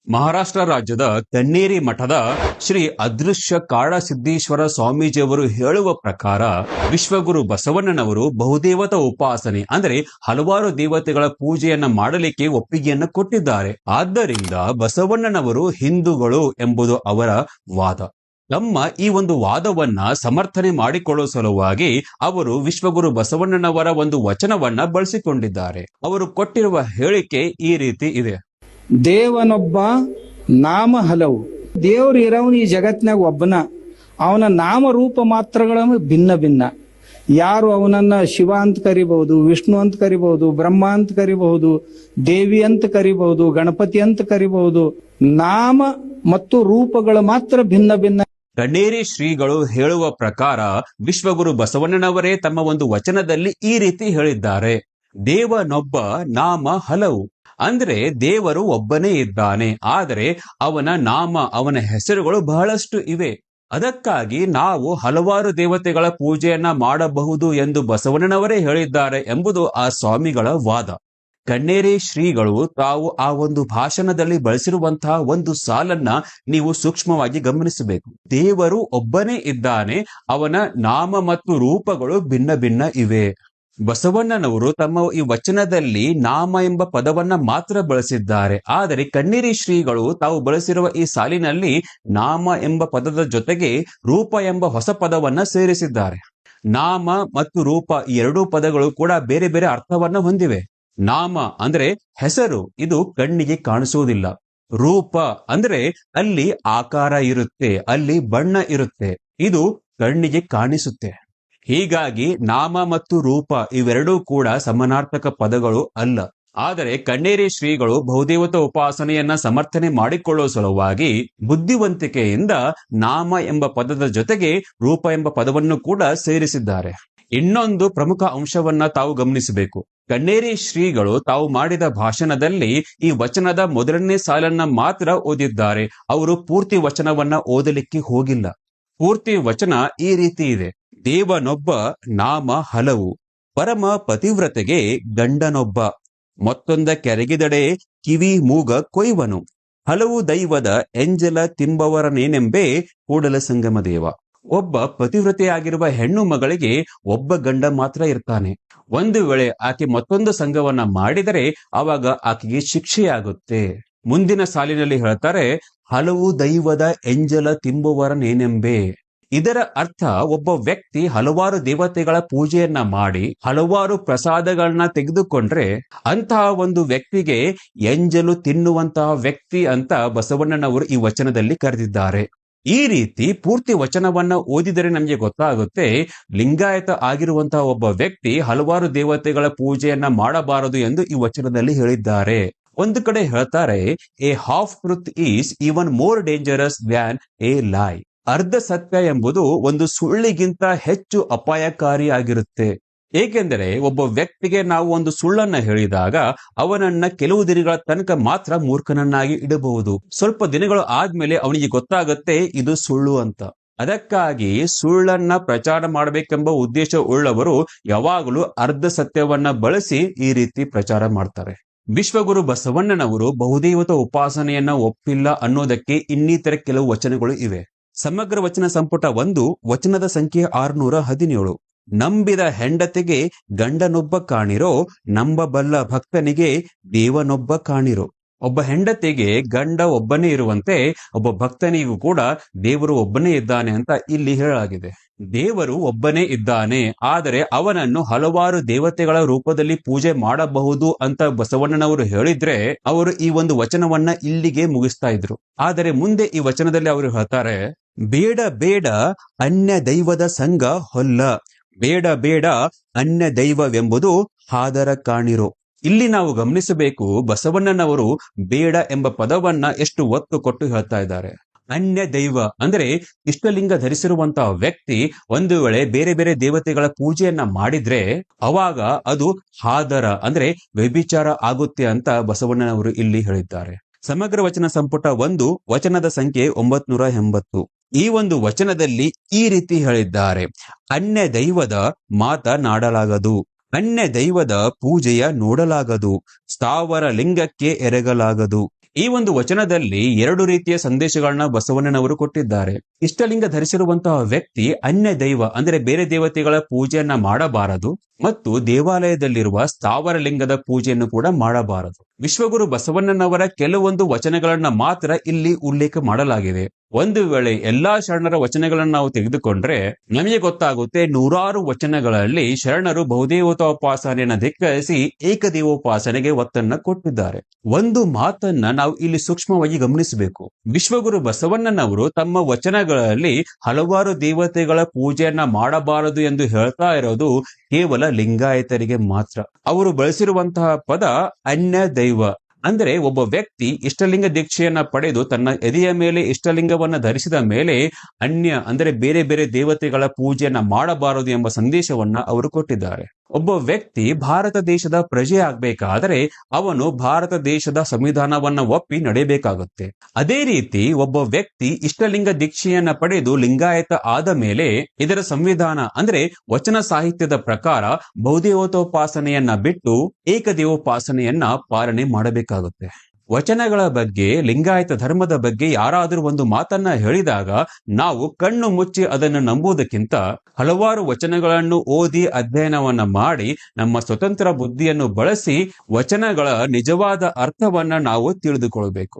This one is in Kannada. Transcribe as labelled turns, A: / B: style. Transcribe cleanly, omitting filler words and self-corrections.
A: ಮಹಾರಾಷ್ಟ್ರ ರಾಜ್ಯದ ಕನ್ನೇರಿ ಮಠದ ಶ್ರೀ ಅದೃಶ್ಯ ಕಾಡಸಿದ್ದೇಶ್ವರ ಸ್ವಾಮೀಜಿಯವರು ಹೇಳುವ ಪ್ರಕಾರ ವಿಶ್ವಗುರು ಬಸವಣ್ಣನವರು ಬಹುದೇವತಾ ಉಪಾಸನೆ ಅಂದರೆ ಹಲವಾರು ದೇವತೆಗಳ ಪೂಜೆಯನ್ನ ಮಾಡಲಿಕ್ಕೆ ಒಪ್ಪಿಗೆಯನ್ನು ಕೊಟ್ಟಿದ್ದಾರೆ. ಆದ್ದರಿಂದ ಬಸವಣ್ಣನವರು ಹಿಂದೂಗಳು ಎಂಬುದು ಅವರ ವಾದ. ತಮ್ಮ ಈ ಒಂದು ವಾದವನ್ನ ಸಮರ್ಥನೆ ಮಾಡಿಕೊಳ್ಳುವ ಸಲುವಾಗಿ ಅವರು ವಿಶ್ವಗುರು ಬಸವಣ್ಣನವರ ಒಂದು ವಚನವನ್ನ ಬಳಸಿಕೊಂಡಿದ್ದಾರೆ. ಅವರು ಕೊಟ್ಟಿರುವ ಹೇಳಿಕೆ ಈ ರೀತಿ ಇದೆ.
B: ದೇವನೊಬ್ಬ ನಾಮ ಹಲವು. ದೇವ್ರು ಇರೋನು ಈ ಜಗತ್ನಾಗ ಒಬ್ಬನ. ಅವನ ನಾಮ ರೂಪ ಮಾತ್ರಗಳನ್ನು ಭಿನ್ನ ಭಿನ್ನ. ಯಾರು ಅವನನ್ನ ಶಿವ ಅಂತ ಕರಿಬಹುದು, ವಿಷ್ಣು ಅಂತ ಕರಿಬಹುದು, ಬ್ರಹ್ಮ ಅಂತ ಕರಿಬಹುದು, ದೇವಿ ಅಂತ ಕರಿಬಹುದು, ಗಣಪತಿ ಅಂತ ಕರಿಬಹುದು. ನಾಮ ಮತ್ತು ರೂಪಗಳು ಮಾತ್ರ ಭಿನ್ನ ಭಿನ್ನ.
A: ಕನ್ನೇರಿ ಶ್ರೀಗಳು ಹೇಳುವ ಪ್ರಕಾರ ವಿಶ್ವಗುರು ಬಸವಣ್ಣನವರೇ ತಮ್ಮ ಒಂದು ವಚನದಲ್ಲಿ ಈ ರೀತಿ ಹೇಳಿದ್ದಾರೆ. ದೇವನೊಬ್ಬ ನಾಮ ಹಲವು. ಅಂದ್ರೆ ದೇವರು ಒಬ್ಬನೇ ಇದ್ದಾನೆ, ಆದರೆ ಅವನ ನಾಮ, ಅವನ ಹೆಸರುಗಳು ಬಹಳಷ್ಟು ಇವೆ. ಅದಕ್ಕಾಗಿ ನಾವು ಹಲವಾರು ದೇವತೆಗಳ ಪೂಜೆಯನ್ನ ಮಾಡಬಹುದು ಎಂದು ಬಸವಣ್ಣನವರೇ ಹೇಳಿದ್ದಾರೆ ಎಂಬುದು ಆ ಸ್ವಾಮಿಗಳ ವಾದ. ಕನ್ನೇರಿ ಶ್ರೀಗಳು ತಾವು ಆ ಒಂದು ಭಾಷಣದಲ್ಲಿ ಬಳಸಿರುವಂತಹ ಒಂದು ಸಾಲನ್ನ ನೀವು ಸೂಕ್ಷ್ಮವಾಗಿ ಗಮನಿಸಬೇಕು. ದೇವರು ಒಬ್ಬನೇ ಇದ್ದಾನೆ, ಅವನ ನಾಮ ಮತ್ತು ರೂಪಗಳು ಭಿನ್ನ ಭಿನ್ನ ಇವೆ. ಬಸವಣ್ಣನವರು ತಮ್ಮ ಈ ವಚನದಲ್ಲಿ ನಾಮ ಎಂಬ ಪದವನ್ನ ಮಾತ್ರ ಬಳಸಿದ್ದಾರೆ. ಆದರೆ ಕನ್ನೇರಿ ಶ್ರೀಗಳು ತಾವು ಬಳಸಿರುವ ಈ ಸಾಲಿನಲ್ಲಿ ನಾಮ ಎಂಬ ಪದದ ಜೊತೆಗೆ ರೂಪ ಎಂಬ ಹೊಸ ಪದವನ್ನ ಸೇರಿಸಿದ್ದಾರೆ. ನಾಮ ಮತ್ತು ರೂಪ ಈ ಎರಡೂ ಪದಗಳು ಕೂಡ ಬೇರೆ ಬೇರೆ ಅರ್ಥವನ್ನ ಹೊಂದಿವೆ. ನಾಮ ಅಂದ್ರೆ ಹೆಸರು, ಇದು ಕಣ್ಣಿಗೆ ಕಾಣಿಸುವುದಿಲ್ಲ. ರೂಪ ಅಂದ್ರೆ ಅಲ್ಲಿ ಆಕಾರ ಇರುತ್ತೆ, ಅಲ್ಲಿ ಬಣ್ಣ ಇರುತ್ತೆ, ಇದು ಕಣ್ಣಿಗೆ ಕಾಣಿಸುತ್ತೆ. ಹೀಗಾಗಿ ನಾಮ ಮತ್ತು ರೂಪ ಇವೆರಡೂ ಕೂಡ ಸಮಾನಾರ್ಥಕ ಪದಗಳು ಅಲ್ಲ. ಆದರೆ ಕನ್ನೇರಿ ಶ್ರೀಗಳು ಬಹುದೇವತಾ ಉಪಾಸನೆಯನ್ನ ಸಮರ್ಥನೆ ಮಾಡಿಕೊಳ್ಳುವ ಸಲುವಾಗಿ ಬುದ್ಧಿವಂತಿಕೆಯಿಂದ ನಾಮ ಎಂಬ ಪದದ ಜೊತೆಗೆ ರೂಪ ಎಂಬ ಪದವನ್ನು ಕೂಡ ಸೇರಿಸಿದ್ದಾರೆ. ಇನ್ನೊಂದು ಪ್ರಮುಖ ಅಂಶವನ್ನ ತಾವು ಗಮನಿಸಬೇಕು. ಕನ್ನೇರಿ ಶ್ರೀಗಳು ತಾವು ಮಾಡಿದ ಭಾಷಣದಲ್ಲಿ ಈ ವಚನದ ಮೊದಲನೇ ಸಾಲನ್ನ ಮಾತ್ರ ಓದಿದ್ದಾರೆ. ಅವರು ಪೂರ್ತಿ ವಚನವನ್ನ ಓದಲಿಕ್ಕೆ ಹೋಗಿಲ್ಲ. ಪೂರ್ತಿ ವಚನ ಈ ರೀತಿ ಇದೆ. ದೇವನೊಬ್ಬ ನಾಮ ಹಲವು, ಪರಮ ಪತಿವ್ರತೆಗೆ ಗಂಡನೊಬ್ಬ, ಮತ್ತೊಂದ ಕೆರಗಿದಡೆ ಕಿವಿ ಮೂಗ ಕೊಯ್ವನು, ಹಲವು ದೈವದ ಎಂಜಲ ತಿಂಬವರನೇನೆಂಬೆ ಕೂಡಲ ಸಂಗಮ ದೇವ. ಒಬ್ಬ ಪತಿವ್ರತೆಯಾಗಿರುವ ಹೆಣ್ಣು ಮಗಳಿಗೆ ಒಬ್ಬ ಗಂಡ ಮಾತ್ರ ಇರ್ತಾನೆ. ಒಂದು ವೇಳೆ ಆಕೆ ಮತ್ತೊಂದು ಸಂಘವನ್ನ ಮಾಡಿದರೆ ಆವಾಗ ಆಕೆಗೆ ಶಿಕ್ಷೆಯಾಗುತ್ತೆ. ಮುಂದಿನ ಸಾಲಿನಲ್ಲಿ ಹೇಳ್ತಾರೆ, ಹಲವು ದೈವದ ಎಂಜಲ ತಿಂಬುವರನೇನೆಂಬೆ. ಇದರ ಅರ್ಥ ಒಬ್ಬ ವ್ಯಕ್ತಿ ಹಲವಾರು ದೇವತೆಗಳ ಪೂಜೆಯನ್ನ ಮಾಡಿ ಹಲವಾರು ಪ್ರಸಾದಗಳನ್ನ ತೆಗೆದುಕೊಂಡ್ರೆ ಅಂತಹ ಒಂದು ವ್ಯಕ್ತಿಗೆ ಎಂಜಲು ತಿನ್ನುವಂತಹ ವ್ಯಕ್ತಿ ಅಂತ ಬಸವಣ್ಣನವರು ಈ ವಚನದಲ್ಲಿ ಕರೆದಿದ್ದಾರೆ. ಈ ರೀತಿ ಪೂರ್ತಿ ವಚನವನ್ನ ಓದಿದರೆ ನಮಗೆ ಗೊತ್ತಾಗುತ್ತೆ, ಲಿಂಗಾಯತ ಆಗಿರುವಂತಹ ಒಬ್ಬ ವ್ಯಕ್ತಿ ಹಲವಾರು ದೇವತೆಗಳ ಪೂಜೆಯನ್ನ ಮಾಡಬಾರದು ಎಂದು ಈ ವಚನದಲ್ಲಿ ಹೇಳಿದ್ದಾರೆ. ಒಂದು ಕಡೆ ಹೇಳ್ತಾರೆ, A half truth is even more dangerous than A ಲೈ. ಅರ್ಧ ಸತ್ಯ ಎಂಬುದು ಒಂದು ಸುಳ್ಳಿಗಿಂತ ಹೆಚ್ಚು ಅಪಾಯಕಾರಿಯಾಗಿರುತ್ತೆ. ಏಕೆಂದರೆ ಒಬ್ಬ ವ್ಯಕ್ತಿಗೆ ನಾವು ಒಂದು ಸುಳ್ಳನ್ನ ಹೇಳಿದಾಗ ಅವನನ್ನ ಕೆಲವು ದಿನಗಳ ತನಕ ಮಾತ್ರ ಮೂರ್ಖನನ್ನಾಗಿ ಇಡಬಹುದು. ಸ್ವಲ್ಪ ದಿನಗಳು ಆದ್ಮೇಲೆ ಅವನಿಗೆ ಗೊತ್ತಾಗುತ್ತೆ ಇದು ಸುಳ್ಳು ಅಂತ. ಅದಕ್ಕಾಗಿ ಸುಳ್ಳನ್ನ ಪ್ರಚಾರ ಮಾಡಬೇಕೆಂಬ ಉದ್ದೇಶ ಉಳ್ಳವರು ಯಾವಾಗಲೂ ಅರ್ಧ ಸತ್ಯವನ್ನ ಬಳಸಿ ಈ ರೀತಿ ಪ್ರಚಾರ ಮಾಡ್ತಾರೆ. ವಿಶ್ವಗುರು ಬಸವಣ್ಣನವರು ಬಹುದೇವತಾ ಉಪಾಸನೆಯನ್ನ ಒಪ್ಪಿಲ್ಲ ಅನ್ನೋದಕ್ಕೆ ಇನ್ನಿತರ ಕೆಲವು ವಚನಗಳು ಇವೆ. ಸಮಗ್ರ ವಚನ ಸಂಪುಟ 1 ವಚನದ ಸಂಖ್ಯೆ 617. ನಂಬಿದ ಹೆಂಡತಿಗೆ ಗಂಡನೊಬ್ಬ ಕಾಣಿರೋ, ನಂಬಬಲ್ಲ ಭಕ್ತನಿಗೆ ದೇವನೊಬ್ಬ ಕಾಣಿರೋ. ಒಬ್ಬ ಹೆಂಡತಿಗೆ ಗಂಡ ಒಬ್ಬನೇ ಇರುವಂತೆ ಒಬ್ಬ ಭಕ್ತನಿಗೂ ಕೂಡ ದೇವರು ಒಬ್ಬನೇ ಇದ್ದಾನೆ ಅಂತ ಇಲ್ಲಿ ಹೇಳಲಾಗಿದೆ. ದೇವರು ಒಬ್ಬನೇ ಇದ್ದಾನೆ, ಆದರೆ ಅವನನ್ನು ಹಲವಾರು ದೇವತೆಗಳ ರೂಪದಲ್ಲಿ ಪೂಜೆ ಮಾಡಬಹುದು ಅಂತ ಬಸವಣ್ಣನವರು ಹೇಳಿದ್ರೆ ಅವರು ಈ ಒಂದು ವಚನವನ್ನ ಇಲ್ಲಿಗೆ ಮುಗಿಸ್ತಾ ಇದ್ರು. ಆದರೆ ಮುಂದೆ ಈ ವಚನದಲ್ಲಿ ಅವರು ಹೇಳ್ತಾರೆ, ಬೇಡ ಬೇಡ ಅನ್ಯ ದೈವದ ಸಂಘ ಹೊಲ್ಲ, ಬೇಡ ಬೇಡ ಅನ್ಯ ದೈವವೆಂಬುದು ಹಾದರ ಕಾಣಿರೋ. ಇಲ್ಲಿ ನಾವು ಗಮನಿಸಬೇಕು, ಬಸವಣ್ಣನವರು ಬೇಡ ಎಂಬ ಪದವನ್ನ ಎಷ್ಟು ಒತ್ತು ಕೊಟ್ಟು ಹೇಳ್ತಾ ಇದ್ದಾರೆ. ಅನ್ಯ ದೈವ ಅಂದ್ರೆ ಇಷ್ಟಲಿಂಗ ಧರಿಸಿರುವಂತಹ ವ್ಯಕ್ತಿ ಒಂದು ವೇಳೆ ಬೇರೆ ಬೇರೆ ದೇವತೆಗಳ ಪೂಜೆಯನ್ನ ಮಾಡಿದ್ರೆ ಅವಾಗ ಅದು ಹಾದರ ಅಂದ್ರೆ ವ್ಯಭಿಚಾರ ಆಗುತ್ತೆ ಅಂತ ಬಸವಣ್ಣನವರು ಇಲ್ಲಿ ಹೇಳಿದ್ದಾರೆ. ಸಮಗ್ರ ವಚನ ಸಂಪುಟ 1 ವಚನದ ಸಂಖ್ಯೆ 980. ಈ ಒಂದು ವಚನದಲ್ಲಿ ಈ ರೀತಿ ಹೇಳಿದ್ದಾರೆ, ಅನ್ಯ ದೈವದ ಮಾತನಾಡಲಾಗದು, ಅನ್ಯ ದೈವದ ಪೂಜೆಯ ನೋಡಲಾಗದು, ಸ್ಥಾವರ ಲಿಂಗಕ್ಕೆ ಎರಗಲಾಗದು. ಈ ಒಂದು ವಚನದಲ್ಲಿ 2 ರೀತಿಯ ಸಂದೇಶಗಳನ್ನ ಬಸವಣ್ಣನವರು ಕೊಟ್ಟಿದ್ದಾರೆ. ಇಷ್ಟಲಿಂಗ ಧರಿಸಿರುವಂತಹ ವ್ಯಕ್ತಿ ಅನ್ಯ ದೈವ ಅಂದ್ರೆ ಬೇರೆ ದೇವತೆಗಳ ಪೂಜೆಯನ್ನ ಮಾಡಬಾರದು ಮತ್ತು ದೇವಾಲಯದಲ್ಲಿರುವ ಸ್ಥಾವರ ಲಿಂಗದ ಪೂಜೆಯನ್ನು ಕೂಡ ಮಾಡಬಾರದು. ವಿಶ್ವಗುರು ಬಸವಣ್ಣನವರ ಕೆಲವೊಂದು ವಚನಗಳನ್ನ ಮಾತ್ರ ಇಲ್ಲಿ ಉಲ್ಲೇಖ ಮಾಡಲಾಗಿದೆ. ಒಂದು ವೇಳೆ ಎಲ್ಲಾ ಶರಣರ ವಚನಗಳನ್ನು ನಾವು ತೆಗೆದುಕೊಂಡ್ರೆ ನಮಗೆ ಗೊತ್ತಾಗುತ್ತೆ, ನೂರಾರು ವಚನಗಳಲ್ಲಿ ಶರಣರು ಬಹುದೇವತೋಪಾಸನೆಯನ್ನ ಧಿಕ್ಕರಿಸಿ ಏಕದೇವೋಪಾಸನೆಗೆ ಒತ್ತನ್ನ ಕೊಟ್ಟಿದ್ದಾರೆ. ಒಂದು ಮಾತನ್ನ ನಾವು ಇಲ್ಲಿ ಸೂಕ್ಷ್ಮವಾಗಿ ಗಮನಿಸಬೇಕು. ವಿಶ್ವಗುರು ಬಸವಣ್ಣನವರು ತಮ್ಮ ವಚನಗಳಲ್ಲಿ ಹಲವಾರು ದೇವತೆಗಳ ಪೂಜೆಯನ್ನ ಮಾಡಬಾರದು ಎಂದು ಹೇಳ್ತಾ ಇರೋದು ಕೇವಲ ಲಿಂಗಾಯತರಿಗೆ ಮಾತ್ರ. ಅವರು ಬಳಸಿರುವಂತಹ ಪದ ಅನ್ಯ ದೈವ. ಅಂದ್ರೆ ಒಬ್ಬ ವ್ಯಕ್ತಿ ಇಷ್ಟಲಿಂಗ ದೀಕ್ಷೆಯನ್ನ ಪಡೆದು ತನ್ನ ಎದೆಯ ಮೇಲೆ ಇಷ್ಟಲಿಂಗವನ್ನ ಧರಿಸಿದ ಮೇಲೆ ಅನ್ಯ ಅಂದ್ರೆ ಬೇರೆ ಬೇರೆ ದೇವತೆಗಳ ಪೂಜೆಯನ್ನ ಮಾಡಬಾರದು ಎಂಬ ಸಂದೇಶವನ್ನ ಅವರು ಕೊಟ್ಟಿದ್ದಾರೆ. ಒಬ್ಬ ವ್ಯಕ್ತಿ ಭಾರತ ದೇಶದ ಪ್ರಜೆ ಆಗ್ಬೇಕಾದರೆ ಅವನು ಭಾರತ ದೇಶದ ಸಂವಿಧಾನವನ್ನ ಒಪ್ಪಿ ನಡೆಯಬೇಕಾಗುತ್ತೆ. ಅದೇ ರೀತಿ ಒಬ್ಬ ವ್ಯಕ್ತಿ ಇಷ್ಟಲಿಂಗ ದೀಕ್ಷೆಯನ್ನ ಪಡೆದು ಲಿಂಗಾಯತ ಆದ ಮೇಲೆ ಇದರ ಸಂವಿಧಾನ ಅಂದ್ರೆ ವಚನ ಸಾಹಿತ್ಯದ ಪ್ರಕಾರ ಬಹುದೇವತೋಪಾಸನೆಯನ್ನ ಬಿಟ್ಟು ಏಕದೇವೋಪಾಸನೆಯನ್ನ ಪಾಲನೆ ಮಾಡಬೇಕಾಗುತ್ತೆ. ವಚನಗಳ ಬಗ್ಗೆ, ಲಿಂಗಾಯತ ಧರ್ಮದ ಬಗ್ಗೆ ಯಾರಾದರೂ ಒಂದು ಮಾತನ್ನ ಹೇಳಿದಾಗ ನಾವು ಕಣ್ಣು ಮುಚ್ಚಿ ಅದನ್ನು ನಂಬುವುದಕ್ಕಿಂತ ಹಲವಾರು ವಚನಗಳನ್ನು ಓದಿ ಅಧ್ಯಯನವನ್ನ ಮಾಡಿ ನಮ್ಮ ಸ್ವತಂತ್ರ ಬುದ್ಧಿಯನ್ನು ಬಳಸಿ ವಚನಗಳ ನಿಜವಾದ ಅರ್ಥವನ್ನ ನಾವು ತಿಳಿದುಕೊಳ್ಳಬೇಕು.